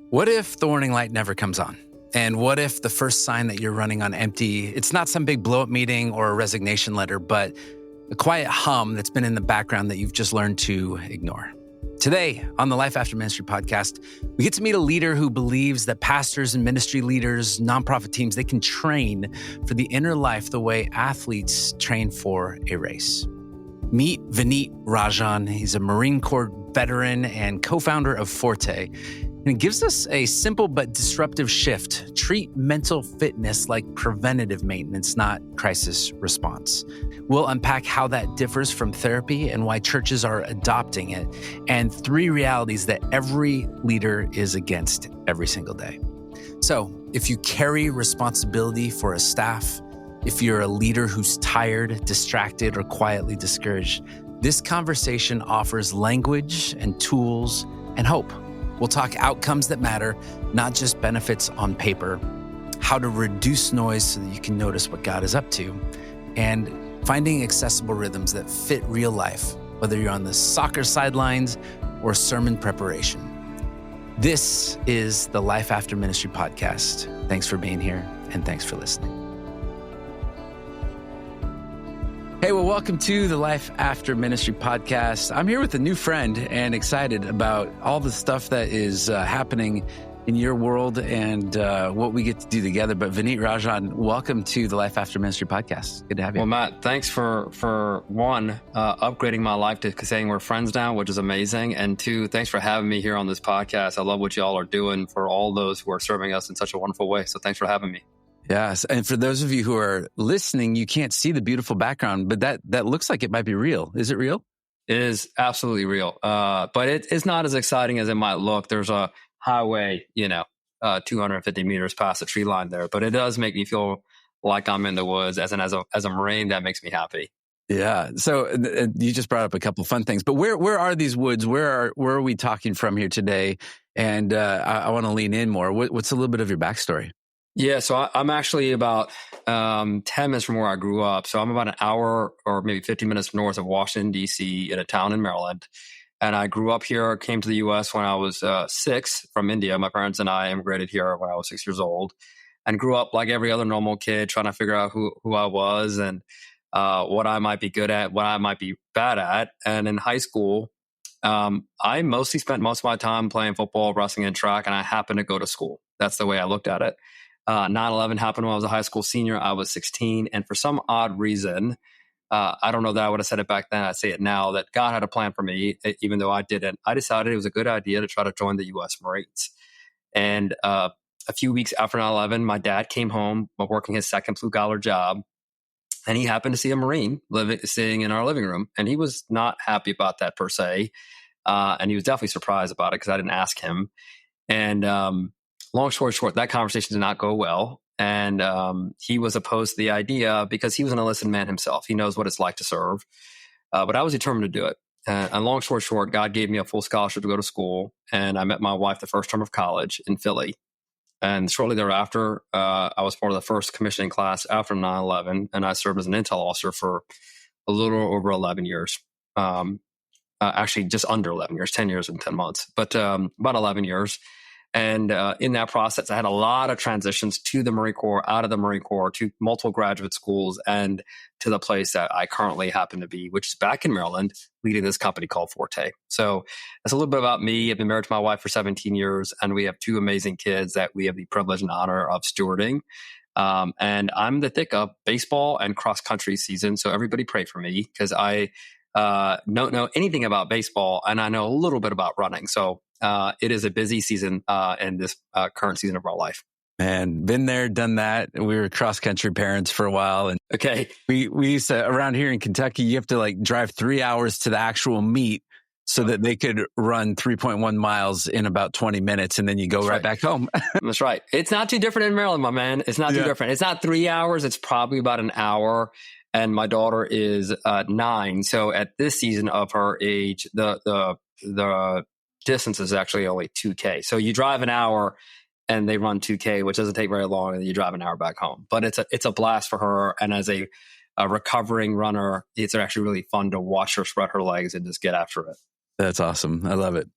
What if the warning light never comes on? And what if the first sign that you're running on empty, it's not some big blow-up meeting or a resignation letter, but a quiet hum that's been in the background that you've just learned to ignore? Today on the Life After Ministry podcast, we get to meet a leader who believes that pastors and ministry leaders, nonprofit teams, they can train for the inner life the way athletes train for a race. Meet Vineet Rajan. He's a Marine Corps veteran and co-founder of Forte. And it gives us a simple but disruptive shift. Treat mental fitness like preventative maintenance, not crisis response. We'll unpack how that differs from therapy and why churches are adopting it, and 3 realities that every leader is against every single day. So if you carry responsibility for a staff, if you're a leader who's tired, distracted, or quietly discouraged, this conversation offers language and tools and hope. We'll talk outcomes that matter, not just benefits on paper, how to reduce noise so that you can notice what God is up to, and finding accessible rhythms that fit real life, whether you're on the soccer sidelines or sermon preparation. This is the Life After Ministry podcast. Thanks for being here, and thanks for listening. Hey, well, welcome to the Life After Ministry podcast. I'm here with a new friend and excited about all the stuff that is happening in your world and what we get to do together. But Vineet Rajan, welcome to the Life After Ministry podcast. Good to have you. Well, Matt, thanks for one, upgrading my life to saying we're friends now, which is amazing. And 2, thanks for having me here on this podcast. I love what y'all are doing for all those who are serving us in such a wonderful way. So thanks for having me. Yes. And for those of you who are listening, you can't see the beautiful background, but that looks like it might be real. Is it real? It is absolutely real. But it's not as exciting as it might look. There's a highway, 250 meters past the tree line there, but it does make me feel like I'm in the woods. As a Marine, that makes me happy. Yeah. So you just brought up a couple fun things, but where are these woods? Where are we talking from here today? And I want to lean in more. What's a little bit of your backstory? Yeah, so I'm actually about 10 minutes from where I grew up. So I'm about an hour or maybe 50 minutes north of Washington, D.C. in a town in Maryland. And I grew up here, came to the U.S. when I was 6 from India. My parents and I immigrated here when I was 6 years old and grew up like every other normal kid, trying to figure out who I was and what I might be good at, what I might be bad at. And in high school, I mostly spent most of my time playing football, wrestling, and track, and I happened to go to school. That's the way I looked at it. 9/11 happened when I was a high school senior. I was 16. And for some odd reason, I don't know that I would have said it back then. I'd say it now, that God had a plan for me, even though I didn't. I decided it was a good idea to try to join the U.S. Marines. And a few weeks after 9/11, my dad came home working his second blue-collar job. And he happened to see a Marine sitting in our living room. And he was not happy about that per se. And he was definitely surprised about it because I didn't ask him. And long story short, that conversation did not go well. And he was opposed to the idea because he was an enlisted man himself. He knows what it's like to serve. But I was determined to do it. And long story short, God gave me a full scholarship to go to school. And I met my wife the first term of college in Philly. And shortly thereafter, I was part of the first commissioning class after 9/11. And I served as an intel officer for a little over 11 years. Actually, just under 11 years, 10 years and 10 months, but about 11 years. And in that process, I had a lot of transitions to the Marine Corps, out of the Marine Corps, to multiple graduate schools, and to the place that I currently happen to be, which is back in Maryland, leading this company called Forte. So that's a little bit about me. I've been married to my wife for 17 years, and we have 2 amazing kids that we have the privilege and honor of stewarding. And I'm in the thick of baseball and cross-country season, so everybody pray for me because I don't know anything about baseball, and I know a little bit about running. So it is a busy season in this current season of our life. Man, been there, done that. We were cross-country parents for a while. And okay, we used to, around here in Kentucky, you have to drive 3 hours to the actual meet so that they could run 3.1 miles in about 20 minutes, and then you go right back home. That's right. It's not too different in Maryland, my man. It's not too different. It's not 3 hours. It's probably about an hour. And my daughter is 9. So at this season of her age, the distance is actually only 2K. So you drive an hour and they run 2K, which doesn't take very long, and you drive an hour back home. But it's a blast for her. And as a recovering runner, it's actually really fun to watch her spread her legs and just get after it. That's awesome. I love it.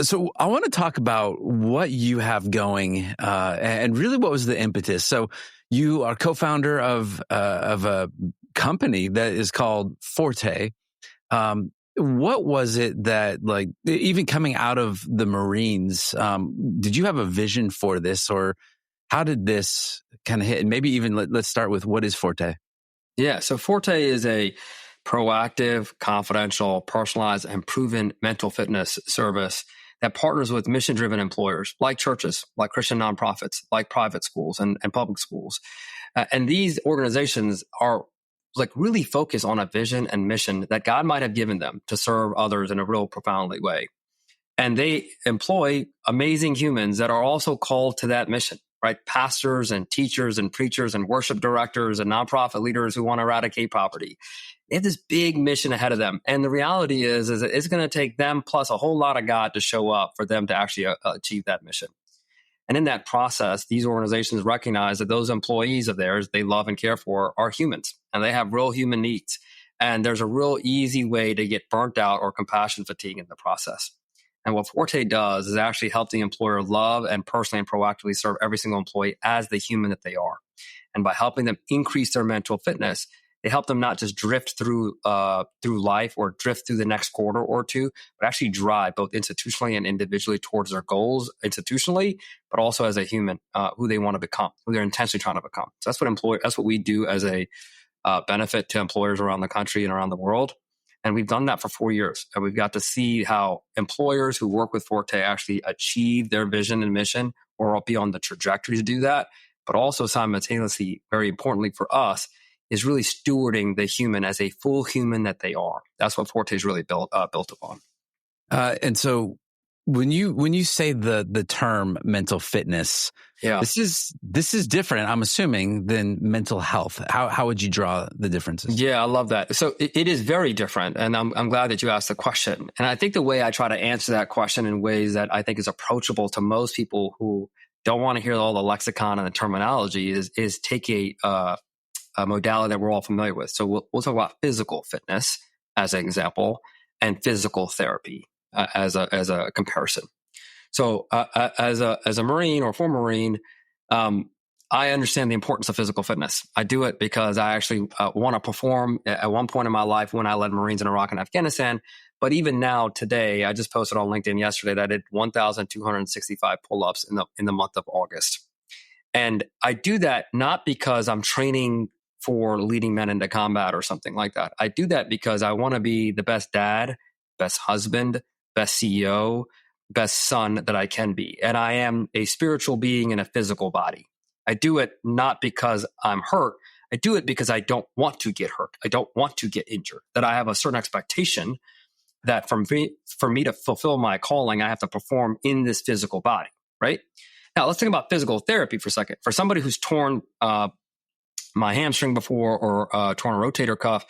So I want to talk about what you have going, and really what was the impetus. So you are co-founder of a company that is called Forte. What was it that, like, even coming out of the Marines, did you have a vision for this, or how did this kind of hit? And maybe even let's start with, what is Forte? Yeah. So Forte is a proactive, confidential, personalized, and proven mental fitness service that partners with mission-driven employers like churches, like Christian nonprofits, like private schools and public schools. And these organizations are like really focused on a vision and mission that God might have given them to serve others in a real profoundly way. And they employ amazing humans that are also called to that mission, right? Pastors and teachers and preachers and worship directors and nonprofit leaders who want to eradicate poverty. They have this big mission ahead of them. And the reality is that it's going to take them plus a whole lot of God to show up for them to actually achieve that mission. And in that process, these organizations recognize that those employees of theirs they love and care for are humans, and they have real human needs. And there's a real easy way to get burnt out or compassion fatigue in the process. And what Forte does is actually help the employer love and personally and proactively serve every single employee as the human that they are. And by helping them increase their mental fitness, they help them not just drift through life or drift through the next quarter or two, but actually drive both institutionally and individually towards their goals institutionally, but also as a human, who they want to become, who they're intentionally trying to become. So that's what we do as a benefit to employers around the country and around the world. And we've done that for 4 years. And we've got to see how employers who work with Forte actually achieve their vision and mission or be on the trajectory to do that. But also simultaneously, very importantly for us, is really stewarding the human as a full human that they are. That's what Forte is really built upon. And so when you say the term mental fitness, yeah, this is different, I'm assuming, than mental health. How would you draw the differences? Yeah, I love that. So it is very different, and I'm glad that you asked the question. And I think the way I try to answer that question in ways that I think is approachable to most people who don't want to hear all the lexicon and the terminology is take a modality that we're all familiar with. So we'll talk about physical fitness as an example, and physical therapy as a comparison. So as a Marine or former Marine, I understand the importance of physical fitness. I do it because I actually want to perform at one point in my life when I led Marines in Iraq and Afghanistan. But even now, today, I just posted on LinkedIn yesterday that I did 1,265 pull-ups in the month of August. And I do that not because I'm training for leading men into combat or something like that. I do that because I want to be the best dad, best husband, best CEO, best son that I can be. And I am a spiritual being in a physical body. I do it not because I'm hurt. I do it because I don't want to get hurt. I don't want to get injured. That I have a certain expectation that for me to fulfill my calling, I have to perform in this physical body, right? Now, let's think about physical therapy for a second. For somebody who's torn my hamstring before or torn a rotator cuff,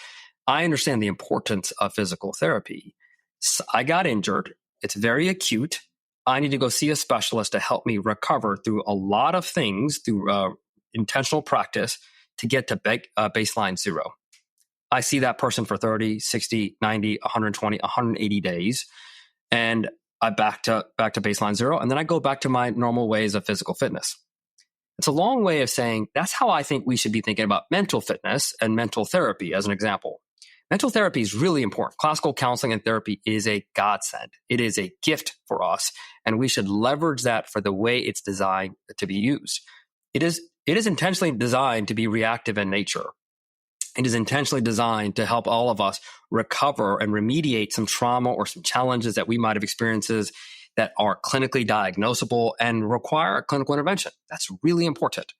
I understand the importance of physical therapy. So I got injured. It's very acute. I need to go see a specialist to help me recover through a lot of things, through intentional practice to get to baseline zero. I see that person for 30, 60, 90, 120, 180 days. And I back to baseline zero. And then I go back to my normal ways of physical fitness. It's a long way of saying that's how I think we should be thinking about mental fitness and mental therapy as an example. Mental therapy is really important. Classical counseling and therapy is a godsend. It is a gift for us, and we should leverage that for the way it's designed to be used. It is intentionally designed to be reactive in nature. It is intentionally designed to help all of us recover and remediate some trauma or some challenges that we might have experienced that are clinically diagnosable and require clinical intervention. That's really important.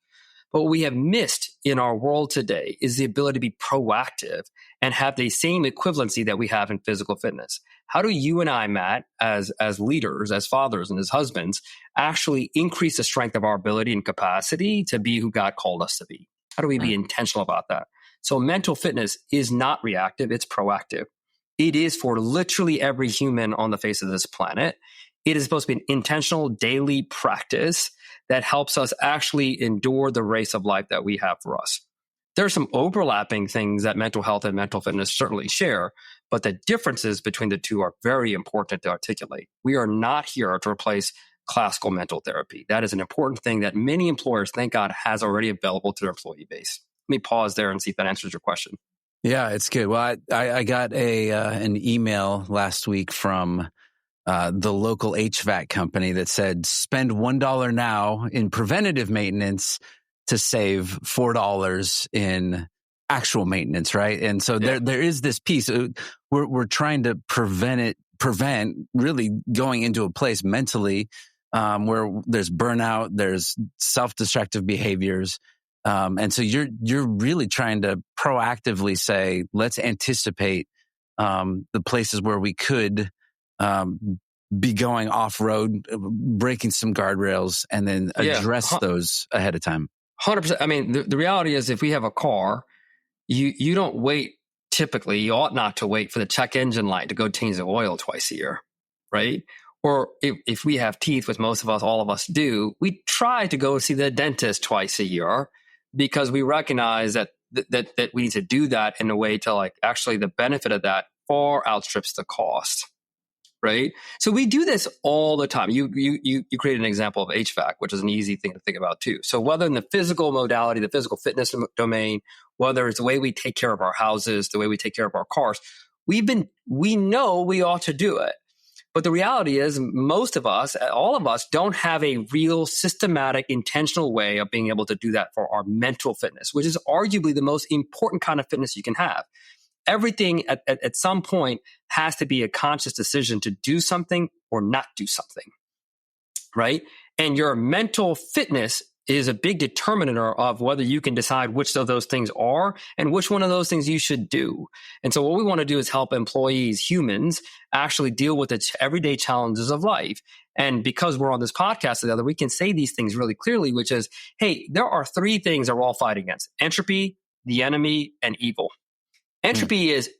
But what we have missed in our world today is the ability to be proactive and have the same equivalency that we have in physical fitness. How do you and I, Matt, as leaders, as fathers and as husbands, actually increase the strength of our ability and capacity to be who God called us to be? How do we be intentional about that? So mental fitness is not reactive, it's proactive. It is for literally every human on the face of this planet. It is supposed to be an intentional daily practice that helps us actually endure the race of life that we have for us. There are some overlapping things that mental health and mental fitness certainly share, But the differences between the two are very important to articulate. We are not here to replace classical mental therapy. That is an important thing that many employers, thank God, has already available to their employee base. Let me pause there and see if that answers your question. Yeah, it's good. Well, I got an email last week from the local HVAC company that said, spend $1 now in preventative maintenance to save $4 in actual maintenance, right? And so there is this piece. We're trying to prevent really going into a place mentally where there's burnout, there's self-destructive behaviors. And so you're really trying to proactively say, let's anticipate the places where we could be going off-road, breaking some guardrails, and then address those ahead of time. 100%. I mean, the reality is if we have a car, you don't wait. Typically, you ought not to wait for the check engine light to go change the oil twice a year, right? Or if we have teeth, which most of us, all of us do, we try to go see the dentist twice a year because we recognize that we need to do that in a way to like actually the benefit of that far outstrips the cost, right? So we do this all the time. You create an example of HVAC, which is an easy thing to think about too. So whether in the physical modality, the physical fitness domain, whether it's the way we take care of our houses, the way we take care of our cars, we know we ought to do it. But the reality is most of us, all of us, don't have a real systematic, intentional way of being able to do that for our mental fitness, which is arguably the most important kind of fitness you can have. Everything at some point has to be a conscious decision to do something or not do something, right? And your mental fitness is a big determiner of whether you can decide which of those things are and which one of those things you should do. And so what we want to do is help employees, humans, actually deal with the everyday challenges of life. And because we're on this podcast together, we can say these things really clearly, which is, hey, there are three things that we're all fighting against: entropy, the enemy, and evil. Entropy is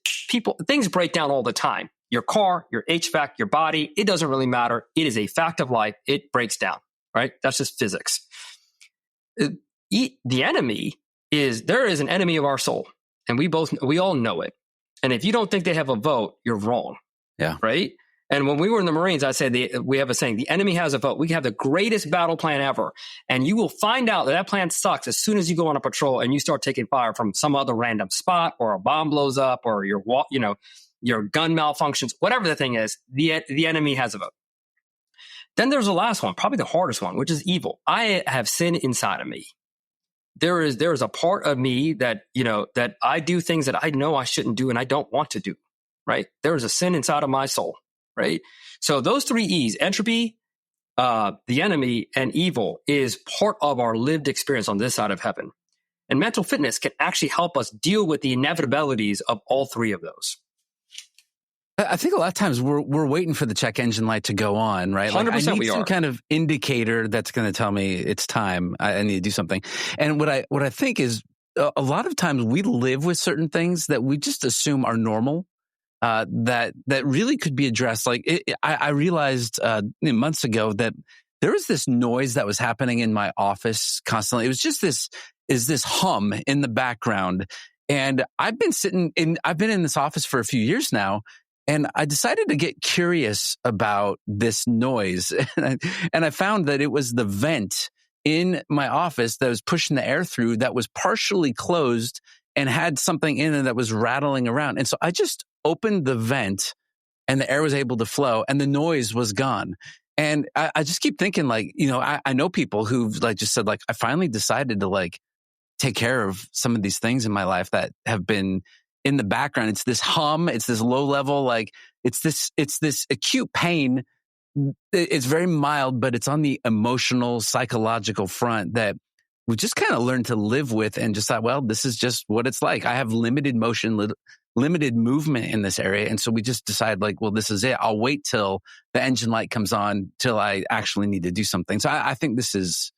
things break down all the time. Your car, your HVAC, your body, it doesn't really matter. It is a fact of life. It breaks down, right? That's just physics. The enemy is, there is an enemy of our soul, and we all know it. And if you don't think they have a vote, you're wrong. Yeah. Right? And when we were in the Marines, I said, we have a saying, the enemy has a vote. We have the greatest battle plan ever. And you will find out that plan sucks as soon as you go on a patrol and you start taking fire from some other random spot, or a bomb blows up, or your gun malfunctions, whatever the thing is, the enemy has a vote. Then there's the last one, probably the hardest one, which is evil. I have sin inside of me. There is a part of me that I do things that I know I shouldn't do and I don't want to do, right? There is a sin inside of my soul, right? So those three E's, entropy, the enemy, and evil, is part of our lived experience on this side of heaven. And mental fitness can actually help us deal with the inevitabilities of all three of those. I think a lot of times we're waiting for the check engine light to go on, right? 100% I need we some are. kind of indicator that's going to tell me it's time. I need to do something. And what I think is a lot of times we live with certain things that we just assume are normal, that really could be addressed. Like I realized months ago that there was this noise that was happening in my office constantly. It was just this hum in the background. And I've been in this office for a few years now. And I decided to get curious about this noise. And I found that it was the vent in my office that was pushing the air through that was partially closed and had something in it that was rattling around. And so I just opened the vent and the air was able to flow and the noise was gone. And I just keep thinking, like, I know people who've just said, I finally decided to take care of some of these things in my life that have been in the background. It's this hum, it's this low level, it's this acute pain. It's very mild, but it's on the emotional, psychological front that we just kind of learned to live with and just thought, well, this is just what it's like. I have limited motion, limited movement in this area. And so we just decide well, this is it. I'll wait till the engine light comes on till I actually need to do something. So I think this is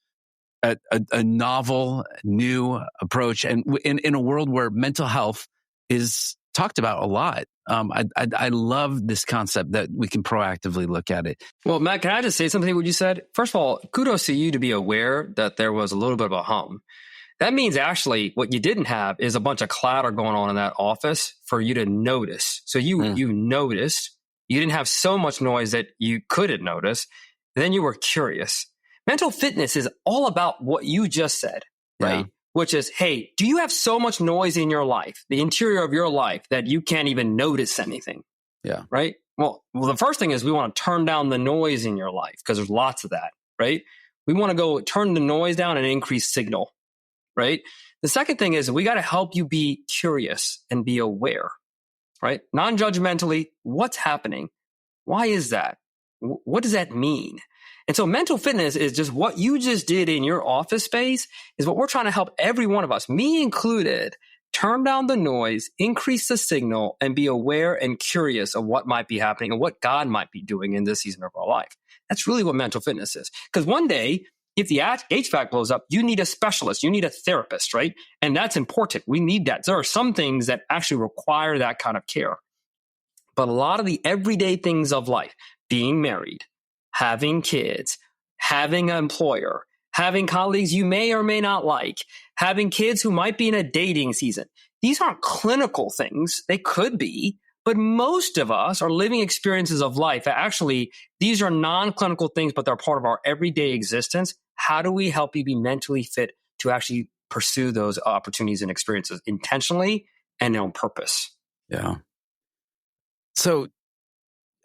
a novel, new approach. And in a world where mental health is talked about a lot. I love this concept that we can proactively look at it. Well, Matt, can I just say something to what you said? First of all, kudos to you to be aware that there was a little bit of a hum. That means actually what you didn't have is a bunch of clatter going on in that office for you to notice. So you noticed, you didn't have so much noise that you couldn't notice. Then you were curious. Mental fitness is all about what you just said, right? Yeah. Which is, hey, do you have so much noise in your life, the interior of your life, that you can't even notice anything? Yeah. Right? Well, the first thing is we want to turn down the noise in your life because there's lots of that, right? We want to go turn the noise down and increase signal, right? The second thing is we got to help you be curious and be aware, right? Non-judgmentally, what's happening? Why is that? What does that mean? And so mental fitness is just what you just did in your office space is what we're trying to help every one of us, me included, turn down the noise, increase the signal, and be aware and curious of what might be happening and what God might be doing in this season of our life. That's really what mental fitness is. Because one day, if the HVAC blows up, you need a specialist, you need a therapist, right? And that's important. We need that. There are some things that actually require that kind of care. But a lot of the everyday things of life, being married, having kids, having an employer, having colleagues you may or may not like, having kids who might be in a dating season. These aren't clinical things. They could be, but most of us are living experiences of life. Actually, these are non-clinical things, but they're part of our everyday existence. How do we help you be mentally fit to actually pursue those opportunities and experiences intentionally and on purpose? Yeah. So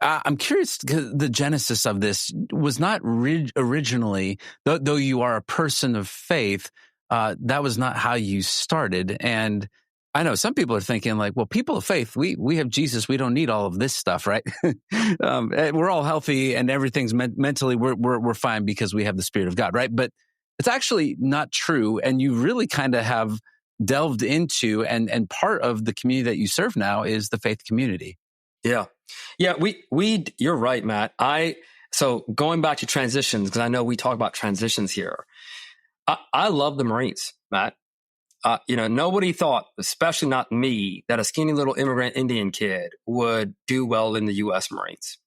I'm curious, because the genesis of this was not originally, though you are a person of faith, that was not how you started. And I know some people are thinking like, well, people of faith, we have Jesus. We don't need all of this stuff, right? We're all healthy and everything's mentally, we're fine because we have the Spirit of God, right? But it's actually not true. And you really kind of have delved into, and part of the community that you serve now is the faith community. Yeah. Yeah. You're right, Matt. So going back to transitions, because I know we talk about transitions here. I love the Marines, Matt. Nobody thought, especially not me, that a skinny little immigrant Indian kid would do well in the U.S. Marines.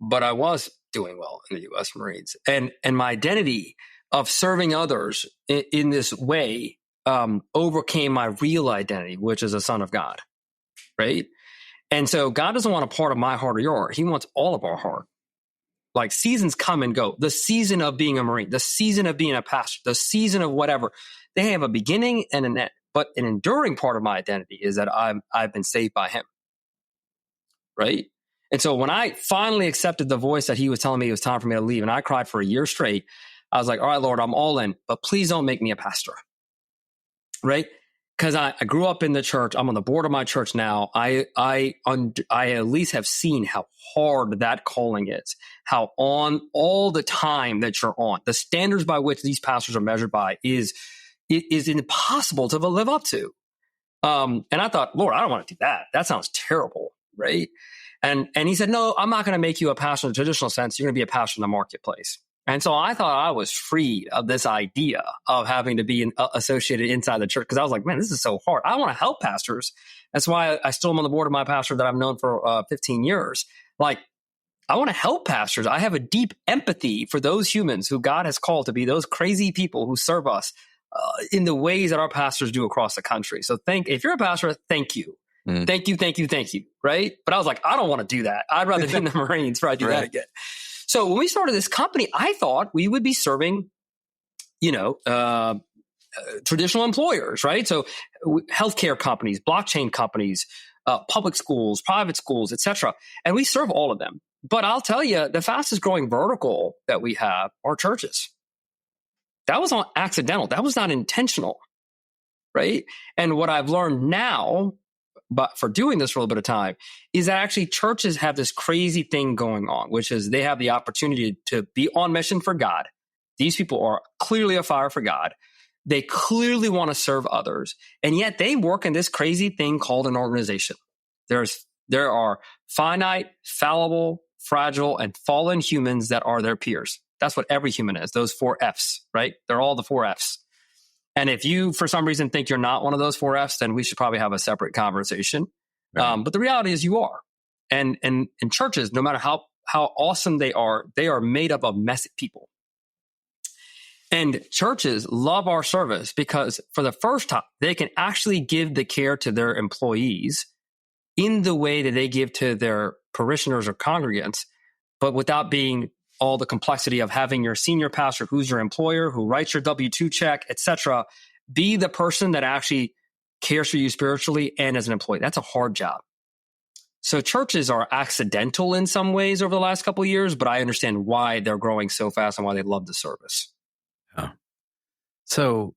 But I was doing well in the U.S. Marines. And my identity of serving others in this way overcame my real identity, which is a son of God, right? And so God doesn't want a part of my heart or your heart. He wants all of our heart. Like seasons come and go. The season of being a Marine, the season of being a pastor, the season of whatever, they have a beginning and an end. But an enduring part of my identity is that I've been saved by him. Right? And so when I finally accepted the voice that he was telling me it was time for me to leave, and I cried for a year straight, I was like, all right, Lord, I'm all in, but please don't make me a pastor. Right? Because I grew up in the church. I'm on the board of my church now. I at least have seen how hard that calling is, how on all the time that you're on. The standards by which these pastors are measured by is impossible to live up to. And I thought, Lord, I don't want to do that. That sounds terrible, right? And he said, no, I'm not going to make you a pastor in the traditional sense. You're going to be a pastor in the marketplace. And so I thought I was freed of this idea of having to be associated inside the church, because I was like, man, this is so hard. I want to help pastors. That's why I still am on the board of my pastor that I've known for 15 years. Like, I want to help pastors. I have a deep empathy for those humans who God has called to be those crazy people who serve us in the ways that our pastors do across the country. So if you're a pastor, thank you. Thank you. Right? But I was like, I don't want to do that. I'd rather be in the Marines before I do that again. So when we started this company, I thought we would be serving, traditional employers, right? So healthcare companies, blockchain companies, public schools, private schools, et cetera. And we serve all of them. But I'll tell you, the fastest growing vertical that we have are churches. That was not accidental. That was not intentional, right? And what I've learned now, but for doing this for a little bit of time, is that actually churches have this crazy thing going on, which is they have the opportunity to be on mission for God. These people are clearly a fire for God. They clearly want to serve others. And yet they work in this crazy thing called an organization. There are finite, fallible, fragile, and fallen humans that are their peers. That's what every human is, those 4 Fs, right? They're all the 4 Fs. And if you, for some reason, think you're not one of those 4 Fs, then we should probably have a separate conversation. Right. But the reality is you are. And in churches, no matter how awesome they are made up of messy people. And churches love our service because for the first time, they can actually give the care to their employees in the way that they give to their parishioners or congregants, but without being all the complexity of having your senior pastor, who's your employer, who writes your W-2 check, etc., be the person that actually cares for you spiritually and as an employee. That's a hard job. So churches are accidental in some ways over the last couple of years, but I understand why they're growing so fast and why they love the service. Yeah. So,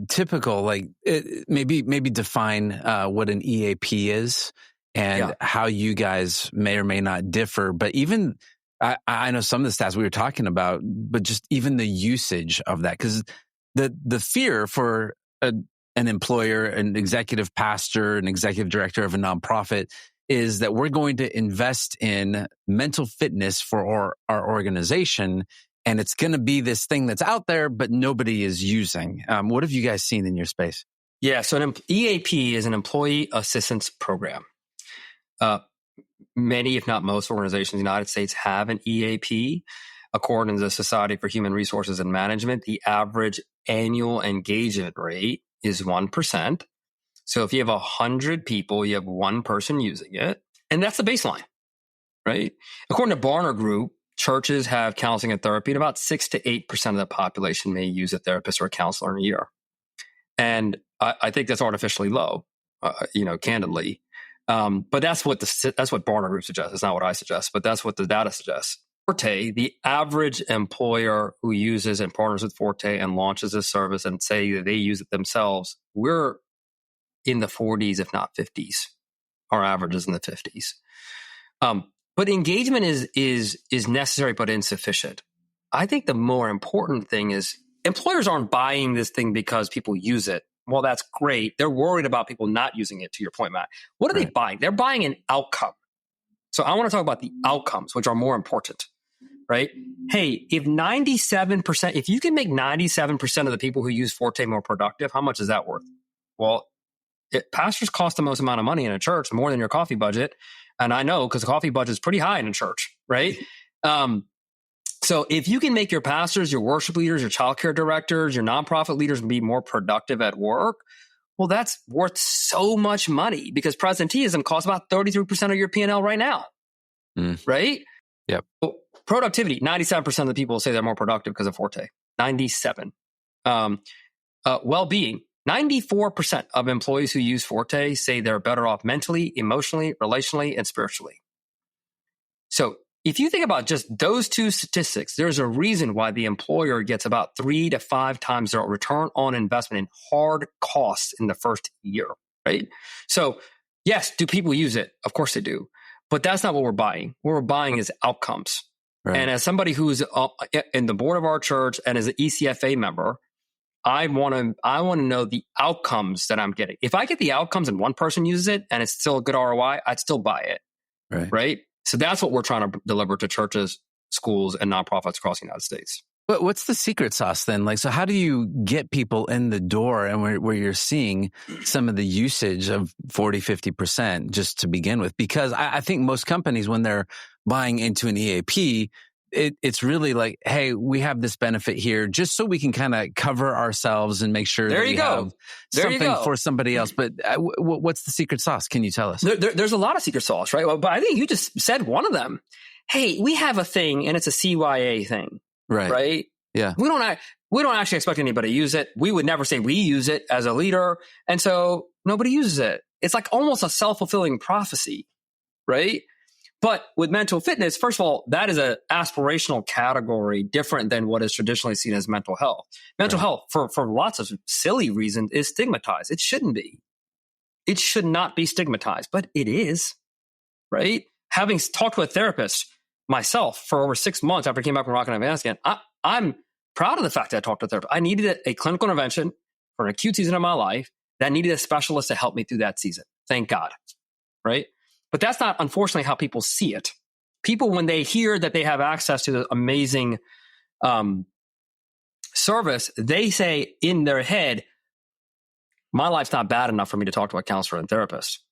typical, maybe define what an EAP is and how you guys may or may not differ. But even I know some of the stats we were talking about, but just even the usage of that, because the fear for an employer, an executive pastor, an executive director of a nonprofit is that we're going to invest in mental fitness for our organization, and it's going to be this thing that's out there, but nobody is using. What have you guys seen in your space? Yeah, so an EAP is an employee assistance program. Many, if not most, organizations in the United States have an EAP. According to the Society for Human Resources and Management, the average annual engagement rate is 1%. So if you have 100 people, you have one person using it. And that's the baseline, right? According to Barner Group, churches have counseling and therapy, and about 6 to 8% of the population may use a therapist or a counselor in a year. And I think that's artificially low, candidly. But that's what Barner Group suggests. It's not what I suggest, but that's what the data suggests. Forte, the average employer who uses and partners with Forte and launches this service and say that they use it themselves, we're in the 40s, if not 50s. Our average is in the 50s. But engagement is necessary but insufficient. I think the more important thing is employers aren't buying this thing because people use it. Well, that's great. They're worried about people not using it, to your point, Matt. What are they buying? They're buying an outcome. So I want to talk about the outcomes, which are more important, right? Hey, if you can make 97% of the people who use Forte more productive, how much is that worth? Well, pastors cost the most amount of money in a church, more than your coffee budget. And I know because the coffee budget is pretty high in a church, right? So if you can make your pastors, your worship leaders, your childcare directors, your nonprofit leaders be more productive at work, well, that's worth so much money because presenteeism costs about 33% of your P&L right now, right? Yep. Well, productivity, 97% of the people say they're more productive because of Forte. 97. Well-being, 94% of employees who use Forte say they're better off mentally, emotionally, relationally, and spiritually. So if you think about just those two statistics, there's a reason why the employer gets about 3 to 5 times their return on investment in hard costs in the first year, right? So yes, do people use it? Of course they do. But that's not what we're buying. What we're buying is outcomes. Right. And as somebody who's in the board of our church and as an ECFA member, I want to know the outcomes that I'm getting. If I get the outcomes and one person uses it and it's still a good ROI, I'd still buy it. Right? So that's what we're trying to deliver to churches, schools, and nonprofits across the United States. But what's the secret sauce then? So how do you get people in the door and where you're seeing some of the usage of 40, 50% just to begin with? Because I think most companies, when they're buying into an EAP, it's really like, hey, we have this benefit here just so we can kind of cover ourselves and make sure that we have something for somebody else. But what's the secret sauce? Can you tell us? There's a lot of secret sauce, right? But I think you just said one of them. Hey, we have a thing and it's a CYA thing, right? Yeah. We don't actually expect anybody to use it. We would never say we use it as a leader. And so nobody uses it. It's like almost a self-fulfilling prophecy, right? But with mental fitness, first of all, that is an aspirational category different than what is traditionally seen as mental health. Mental health, for lots of silly reasons, is stigmatized. It shouldn't be. It should not be stigmatized, but it is, right? Having talked to a therapist myself for over 6 months after I came back from Rock and Afghanistan, I'm proud of the fact that I talked to a therapist. I needed a clinical intervention for an acute season of my life that needed a specialist to help me through that season. Thank God, right? But that's not, unfortunately, how people see it. People, when they hear that they have access to the amazing service, they say in their head, my life's not bad enough for me to talk to a counselor and therapist,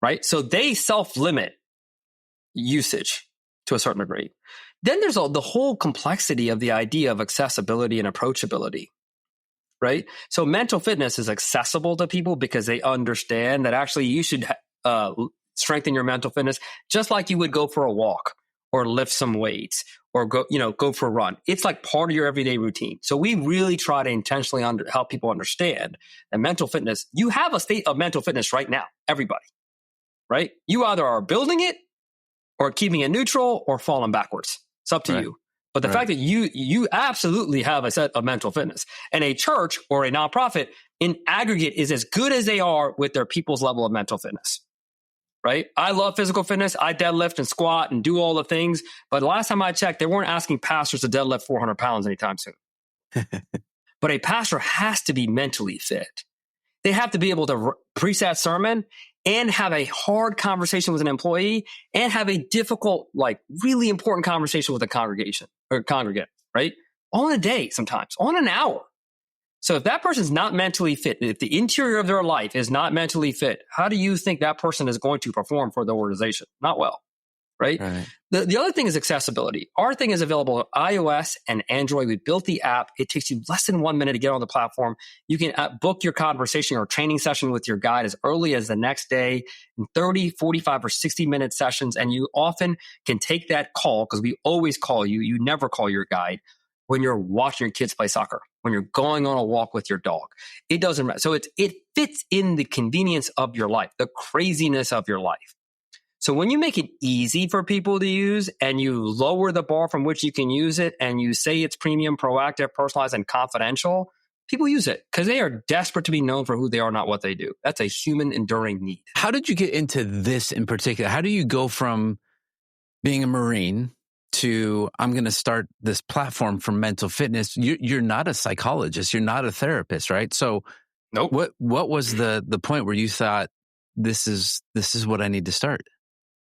right? So they self-limit usage to a certain degree. Then there's the whole complexity of the idea of accessibility and approachability, right? So mental fitness is accessible to people because they understand that actually you should strengthen your mental fitness just like you would go for a walk or lift some weights or go for a run. It's like part of your everyday routine. So we really try to intentionally help people understand that mental fitness, you have a state of mental fitness right now, everybody, right? You either are building it or keeping it neutral or falling backwards. It's up to you. But the fact that you absolutely have a set of mental fitness, and a church or a nonprofit in aggregate is as good as they are with their people's level of mental fitness. Right? I love physical fitness. I deadlift and squat and do all the things. But the last time I checked, they weren't asking pastors to deadlift 400 pounds anytime soon. But a pastor has to be mentally fit. They have to be able to preach that sermon and have a hard conversation with an employee and have a difficult, really important conversation with a congregation or congregant, right? All in a day sometimes, all in an hour. So if that person's not mentally fit, if the interior of their life is not mentally fit, how do you think that person is going to perform for the organization? Not well, right? The other thing is accessibility. Our thing is available on iOS and Android. We built the app. It takes you less than 1 minute to get on the platform. You can book your conversation or training session with your guide as early as the next day in 30, 45, or 60-minute sessions. And you often can take that call because we always call you. You never call your guide when you're watching your kids play soccer, when you're going on a walk with your dog. It doesn't matter. So it fits in the convenience of your life, the craziness of your life. So when you make it easy for people to use and you lower the bar from which you can use it and you say it's premium, proactive, personalized, and confidential, people use it because they are desperate to be known for who they are, not what they do. That's a human enduring need. How did you get into this in particular? How do you go from being a Marine to I'm going to start this platform for mental fitness? You're not a psychologist. You're not a therapist, right? So nope. What was the point where you thought this is what I need to start?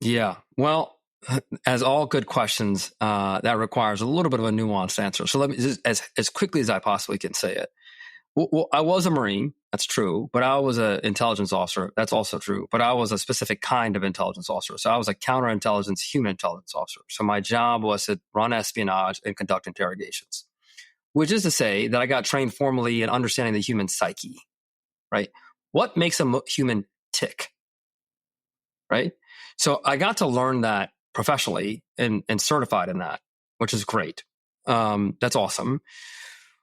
Yeah. Well, as all good questions, that requires a little bit of a nuanced answer. So let me just, as quickly as I possibly can say it. Well, I was a Marine. That's true. But I was an intelligence officer. That's also true. But I was a specific kind of intelligence officer. So I was a counterintelligence human intelligence officer. So my job was to run espionage and conduct interrogations, which is to say that I got trained formally in understanding the human psyche, right? What makes a human tick, right? So I got to learn that professionally and certified in that, which is great. That's awesome.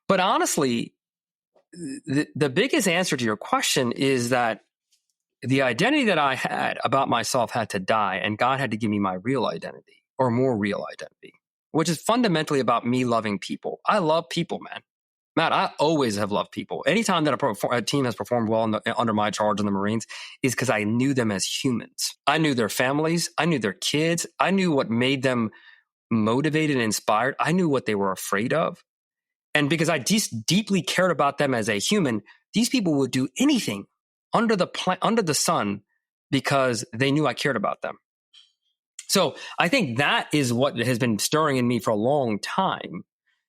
But honestly, the biggest answer to your question is that the identity that I had about myself had to die, and God had to give me my real identity or more real identity, which is fundamentally about me loving people. I love people, man. Matt, I always have loved people. Anytime that a team has performed well under my charge in the Marines is because I knew them as humans. I knew their families. I knew their kids. I knew what made them motivated and inspired. I knew what they were afraid of. And because I deeply cared about them as a human, these people would do anything under the sun because they knew I cared about them. So I think that is what has been stirring in me for a long time.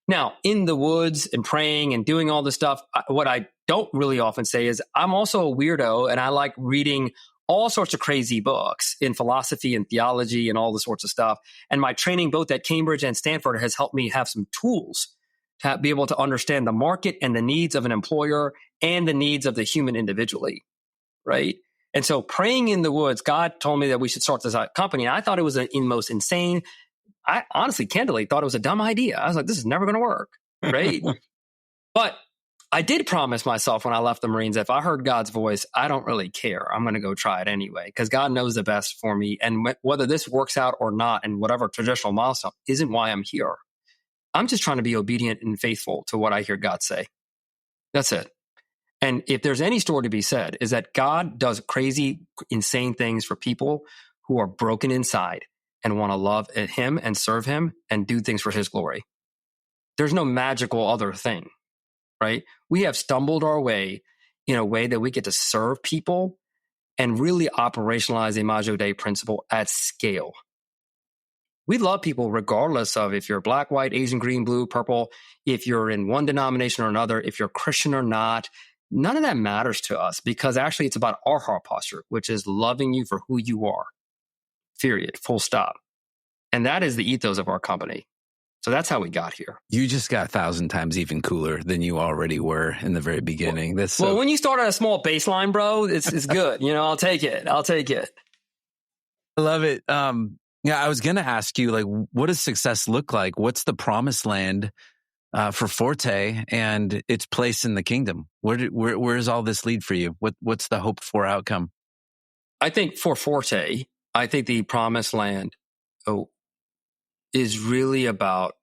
Now, in the woods and praying and doing all this stuff, what I don't really often say is I'm also a weirdo and I like reading all sorts of crazy books in philosophy and theology and all this sorts of stuff. And my training both at Cambridge and Stanford has helped me have some tools to be able to understand the market and the needs of an employer and the needs of the human individually, right? And so praying in the woods, God told me that we should start this company. And I thought it was the most insane. I honestly, candidly, thought it was a dumb idea. I was like, this is never going to work, right? But I did promise myself when I left the Marines, if I heard God's voice, I don't really care. I'm going to go try it anyway, because God knows the best for me. And whether this works out or not, and whatever traditional milestone isn't why I'm here. I'm just trying to be obedient and faithful to what I hear God say. That's it. And if there's any story to be said, is that God does crazy, insane things for people who are broken inside and want to love him and serve him and do things for his glory. There's no magical other thing, right? We have stumbled our way in a way that we get to serve people and really operationalize the Imago Dei principle at scale. We love people regardless of if you're black, white, Asian, green, blue, purple, if you're in one denomination or another, if you're Christian or not. None of that matters to us because actually it's about our heart posture, which is loving you for who you are, period, full stop. And that is the ethos of our company. So that's how we got here. You just got 1,000 times even cooler than you already were in the very beginning. Well, when you start at a small baseline, bro, it's good. I'll take it. I love it. Yeah, I was going to ask you, like, what does success look like? What's the promised land for Forte and its place in the kingdom? Where does all this lead for you? What's the hoped for outcome? I think for Forte, the promised land is really about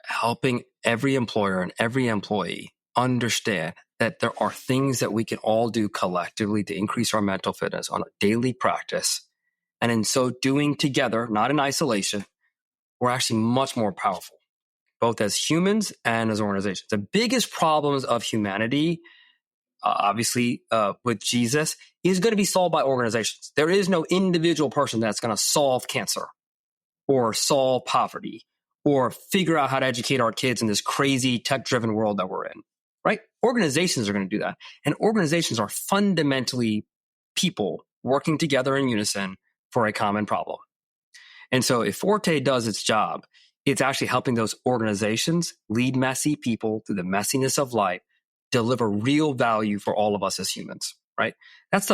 helping every employer and every employee understand that there are things that we can all do collectively to increase our mental fitness on a daily practice. And in so doing together, not in isolation, we're actually much more powerful, both as humans and as organizations. The biggest problems of humanity, obviously with Jesus, is going to be solved by organizations. There is no individual person that's going to solve cancer or solve poverty or figure out how to educate our kids in this crazy tech-driven world that we're in, right? Organizations are going to do that. And organizations are fundamentally people working together in unison for a common problem. And so if Forte does its job, it's actually helping those organizations lead messy people through the messiness of life, deliver real value for all of us as humans, right? That's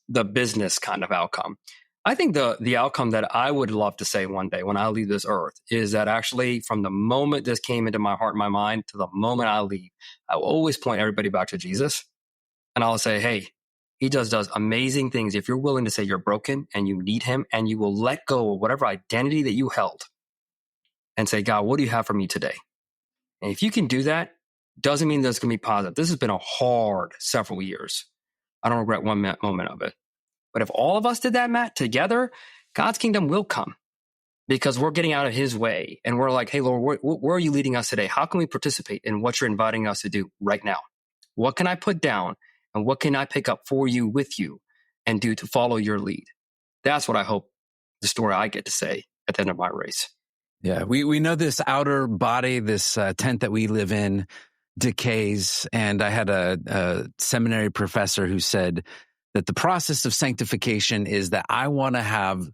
the business kind of outcome. I think the outcome that I would love to say one day when I leave this earth is that actually from the moment this came into my heart and my mind to the moment I leave, I will always point everybody back to Jesus. And I'll say, hey, he does amazing things. If you're willing to say you're broken and you need him and you will let go of whatever identity that you held and say, God, what do you have for me today? And if you can do that, doesn't mean there's going to be positive. This has been a hard several years. I don't regret one moment of it. But if all of us did that, Matt, together, God's kingdom will come because we're getting out of his way. And we're like, hey, Lord, where are you leading us today? How can we participate in what you're inviting us to do right now? What can I put down and what can I pick up for you, with you, and do to follow your lead? That's what I hope the story I get to say at the end of my race. Yeah, we know this outer body, this tent that we live in, decays. And I had a seminary professor who said that the process of sanctification is that I want to have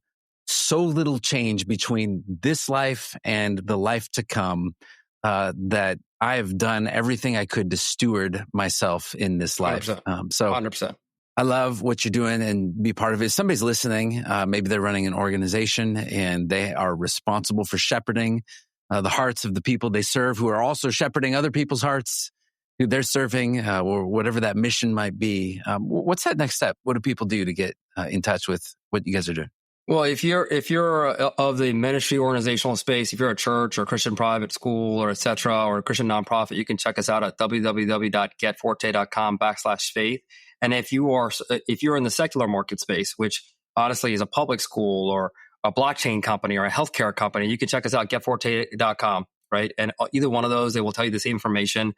so little change between this life and the life to come that I have done everything I could to steward myself in this life. 100%. So 100%. I love what you're doing and be part of it. If somebody's listening, maybe they're running an organization and they are responsible for shepherding the hearts of the people they serve, who are also shepherding other people's hearts who they're serving, or whatever that mission might be. What's that next step? What do people do to get in touch with what you guys are doing? Well, if you're of the ministry organizational space, if you're a church or Christian private school or et cetera, or a Christian nonprofit, you can check us out at www.getforte.com/faith. And if you're in the secular market space, which honestly is a public school or a blockchain company or a healthcare company, you can check us out, getforte.com, right? And either one of those, they will tell you the same information.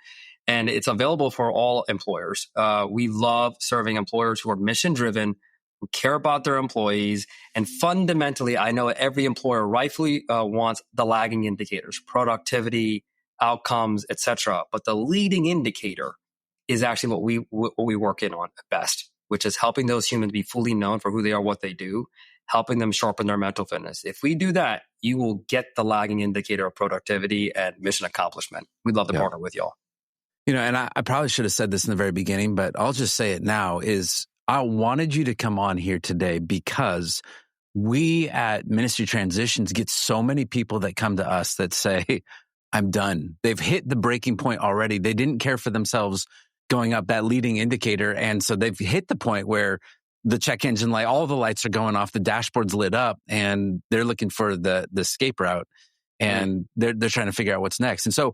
And it's available for all employers. We love serving employers who are mission driven, who care about their employees. And fundamentally, I know every employer rightfully wants the lagging indicators, productivity, outcomes, et cetera. But the leading indicator is actually what we work in on best, which is helping those humans be fully known for who they are, what they do, helping them sharpen their mental fitness. If we do that, you will get the lagging indicator of productivity and mission accomplishment. We'd love to partner with y'all. And I probably should have said this in the very beginning, but I'll just say it now, is I wanted you to come on here today because we at Ministry Transitions get so many people that come to us that say, I'm done. They've hit the breaking point already. They didn't care for themselves going up that leading indicator. And so they've hit the point where the check engine light, all the lights are going off, the dashboard's lit up, and they're looking for the escape route. And they're trying to figure out what's next. And so,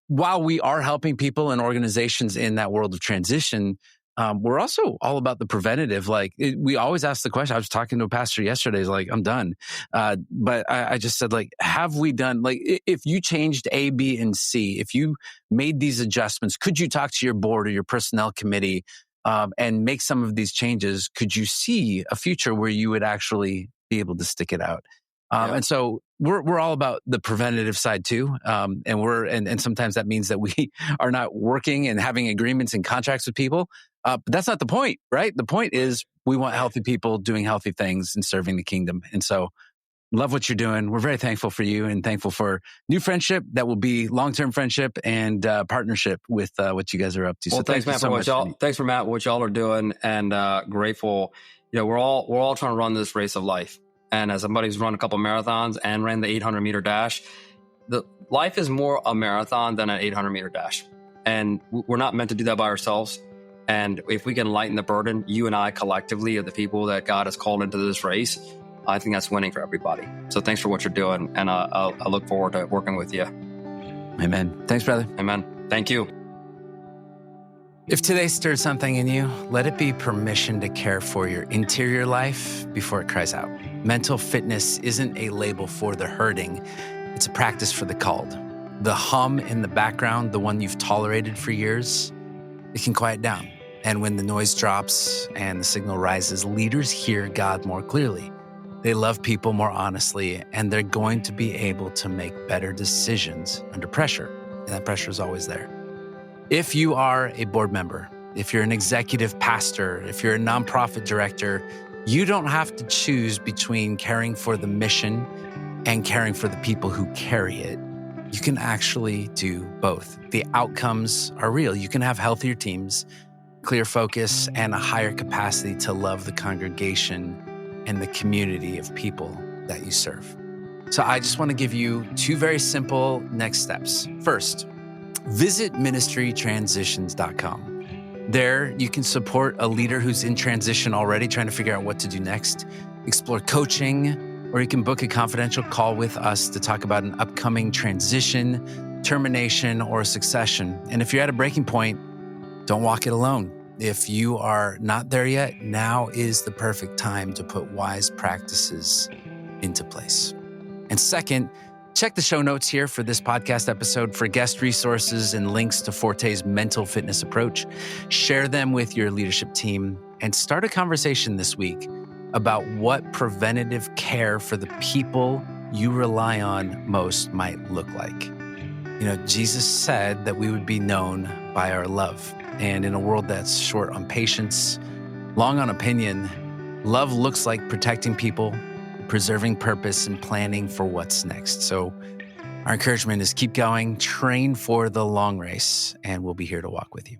while we are helping people and organizations in that world of transition, we're also all about the preventative. We always ask the question. I was talking to a pastor yesterday. He's like, I'm done. But I just said, have we done, if you changed A, B, and C, if you made these adjustments, could you talk to your board or your personnel committee and make some of these changes? Could you see a future where you would actually be able to stick it out? And so we're all about the preventative side too. And sometimes that means that we are not working and having agreements and contracts with people. But that's not the point, right? The point is we want healthy people doing healthy things and serving the kingdom. And so Love what you're doing. We're very thankful for you and thankful for new friendship that will be long-term friendship and partnership with what you guys are up to. Well, So thanks, thank you Matt, so for much. thanks for Matt, what y'all are doing, and grateful. We're all trying to run this race of life. And as somebody who's run a couple marathons and ran the 800-meter dash, the life is more a marathon than an 800-meter dash. And we're not meant to do that by ourselves. And if we can lighten the burden, you and I collectively are the people that God has called into this race, I think that's winning for everybody. So thanks for what you're doing. And I look forward to working with you. Amen. Thanks, brother. Amen. Thank you. If today stirred something in you, let it be permission to care for your interior life before it cries out. Mental fitness isn't a label for the hurting. It's a practice for the called. The hum in the background, the one you've tolerated for years, it can quiet down. And when the noise drops and the signal rises, leaders hear God more clearly. They love people more honestly, and they're going to be able to make better decisions under pressure. And that pressure is always there. If you are a board member, if you're an executive pastor, if you're a nonprofit director, you don't have to choose between caring for the mission and caring for the people who carry it. You can actually do both. The outcomes are real. You can have healthier teams, clear focus, and a higher capacity to love the congregation and the community of people that you serve. So I just want to give you two very simple next steps. First, visit ministrytransitions.com. There, you can support a leader who's in transition already, trying to figure out what to do next, explore coaching, or you can book a confidential call with us to talk about an upcoming transition, termination, or succession. And if you're at a breaking point, don't walk it alone. If you are not there yet, now is the perfect time to put wise practices into place. And second, check the show notes here for this podcast episode for guest resources and links to Forte's mental fitness approach. Share them with your leadership team and start a conversation this week about what preventative care for the people you rely on most might look like. Jesus said that we would be known by our love. And in a world that's short on patience, long on opinion, love looks like protecting people, preserving purpose, and planning for what's next. So our encouragement is keep going, train for the long race, and we'll be here to walk with you.